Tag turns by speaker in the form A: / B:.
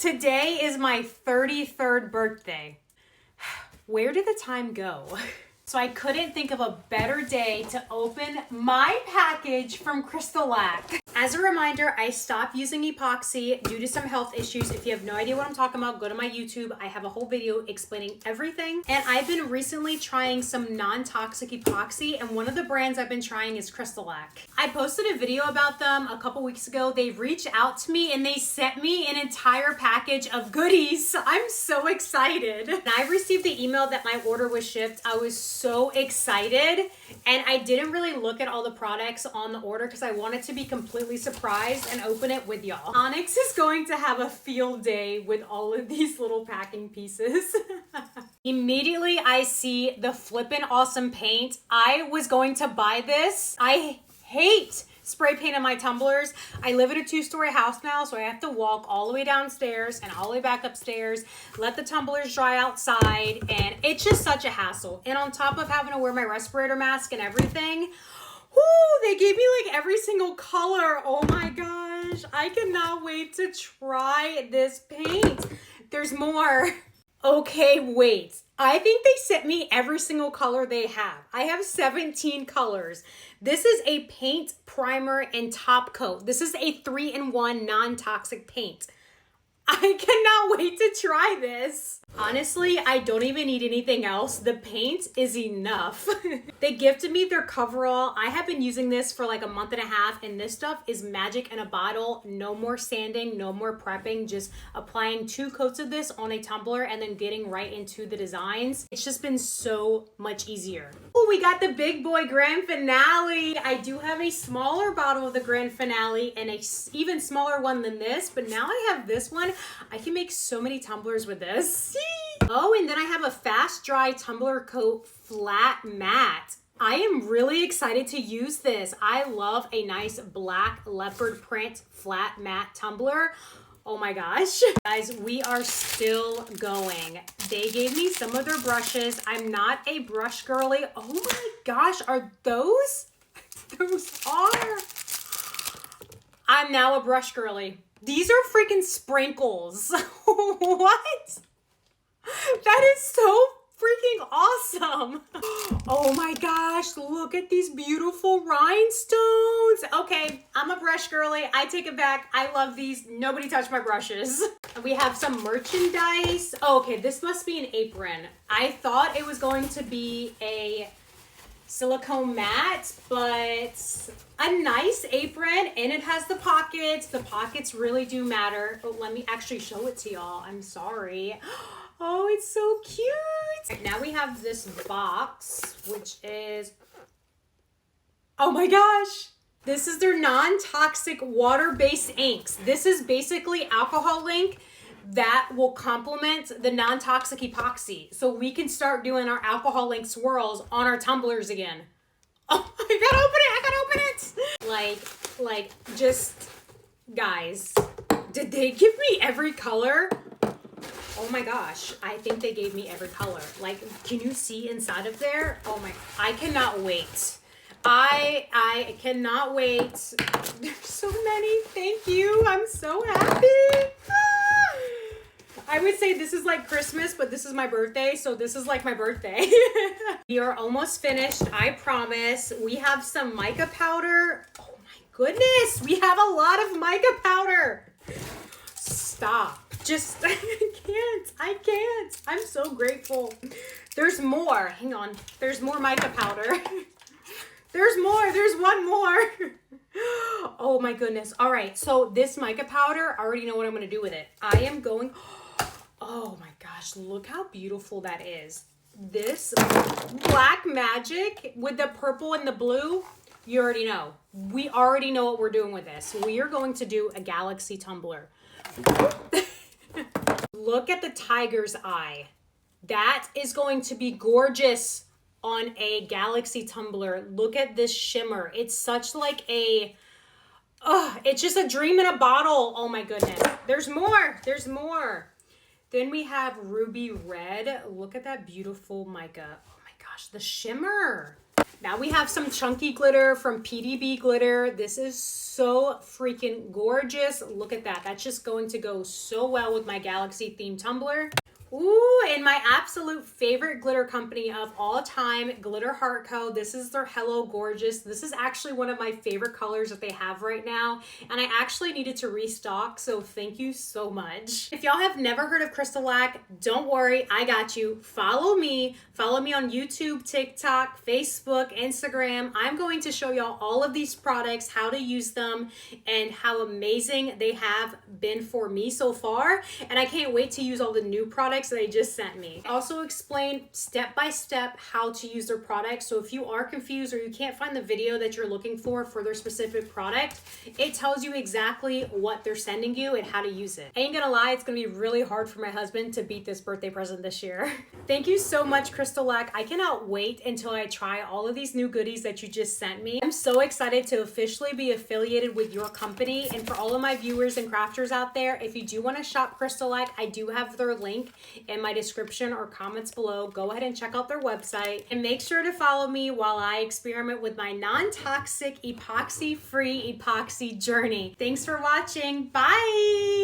A: Today is my 33rd birthday. Where did the time go? So I couldn't think of a better day to open my package from CrystaLac. As a reminder, I stopped using epoxy due to some health issues. If you have no idea what I'm talking about, go to my YouTube. I have a whole video explaining everything. And I've been recently trying some non-toxic epoxy, and one of the brands I've been trying is CrystaLac. I posted a video about them a couple weeks ago. They reached out to me and they sent me an entire package of goodies. I'm so excited. When I received the email that my order was shipped, I was so excited, and I didn't really look at all the products on the order because I wanted to be completely surprised and open it with y'all. Onyx is going to have a field day with all of these little packing pieces. Immediately I see the flippin' awesome paint. I was going to buy this. I hate spray paint on my tumblers. I live in a 2-story house now, so I have to walk all the way downstairs and all the way back upstairs, let the tumblers dry outside, and it's just such a hassle. And on top of having to wear my respirator mask and everything, they gave me like every single color. Oh my gosh, I cannot wait to try this paint. There's more. Okay, wait. I think they sent me every single color they have. I have 17 colors. This is a paint, primer, and top coat. This is a 3-in-1 non-toxic paint. I cannot wait to try this. Honestly, I don't even need anything else. The paint is enough. They gifted me their coverall. I have been using this for like a month and a half, and this stuff is magic in a bottle. No more sanding, no more prepping, just applying 2 coats of this on a tumbler and then getting right into the designs. It's just been so much easier. Oh, we got the big boy grand finale. I do have a smaller bottle of the grand finale and a even smaller one than this, but now I have this one. I can make so many tumblers with this. Oh, and then I have a fast dry tumbler coat flat matte. I am really excited to use this. I love a nice black leopard print flat matte tumbler. Oh my gosh. Guys, we are still going. They gave me some of their brushes. I'm not a brush girly. Oh my gosh, are those? Those are. I'm now a brush girly. These are freaking sprinkles. What? That is so freaking awesome. Oh my gosh, look at these beautiful rhinestones. Okay, I'm a brush girly. I take it back. I love these. Nobody touched my brushes. We have some merchandise. Oh, okay, this must be an apron. I thought it was going to be a silicone mat, but a nice apron, and it has the pockets. The pockets really do matter. Oh, let me actually show it to y'all. I'm sorry. Oh, it's so cute. Right, now we have this box, which is, oh my gosh. This is their non-toxic water-based inks. This is basically alcohol ink that will complement the non-toxic epoxy. So we can start doing our alcohol ink swirls on our tumblers again. Oh, I gotta open it. Like, just, guys, did they give me every color? Oh my gosh, I think they gave me every color. Like, can you see inside of there? Oh my, I cannot wait. I cannot wait. There's so many, thank you. I'm so happy. I would say this is like Christmas, but this is my birthday, so this is like my birthday. We are almost finished, I promise. We have some mica powder. Oh my goodness, we have a lot of mica powder. Stop. Just, I can't. I'm so grateful. There's more. Hang on. There's more mica powder. There's more. There's one more. Oh my goodness. All right. So this mica powder, I already know what I'm going to do with it. I am going, oh my gosh, look how beautiful that is. This black magic with the purple and the blue, you already know. We already know what we're doing with this. We are going to do a galaxy tumbler. Look at the tiger's eye. That is going to be gorgeous on a galaxy tumbler. Look at this shimmer. It's such like a, it's just a dream in a bottle. Oh my goodness. There's more. There's more. Then we have ruby red. Look at that beautiful mica. Oh my gosh, the shimmer. Now we have some chunky glitter from PDB Glitter. This is so freaking gorgeous. Look at that. That's just going to go so well with my Galaxy themed tumbler. Ooh, and my absolute favorite glitter company of all time, Glitter Heart Co. This is their Hello Gorgeous. This is actually one of my favorite colors that they have right now, and I actually needed to restock, so thank you so much. If y'all have never heard of CrystaLac, don't worry, I got you. Follow me on YouTube, TikTok, Facebook, Instagram. I'm going to show y'all all of these products, how to use them, and how amazing they have been for me so far, and I can't wait to use all the new products that they just sent me. I also explain step by step how to use their products. So if you are confused or you can't find the video that you're looking for their specific product, it tells you exactly what they're sending you and how to use it. I ain't gonna lie, it's gonna be really hard for my husband to beat this birthday present this year. Thank you so much, CrystaLac. I cannot wait until I try all of these new goodies that you just sent me. I'm so excited to officially be affiliated with your company. And for all of my viewers and crafters out there, if you do want to shop CrystaLac, I do have their link in my description or comments below. Go ahead and check out their website, and make sure to follow me while I experiment with my non-toxic epoxy-free epoxy journey. Thanks for watching. Bye.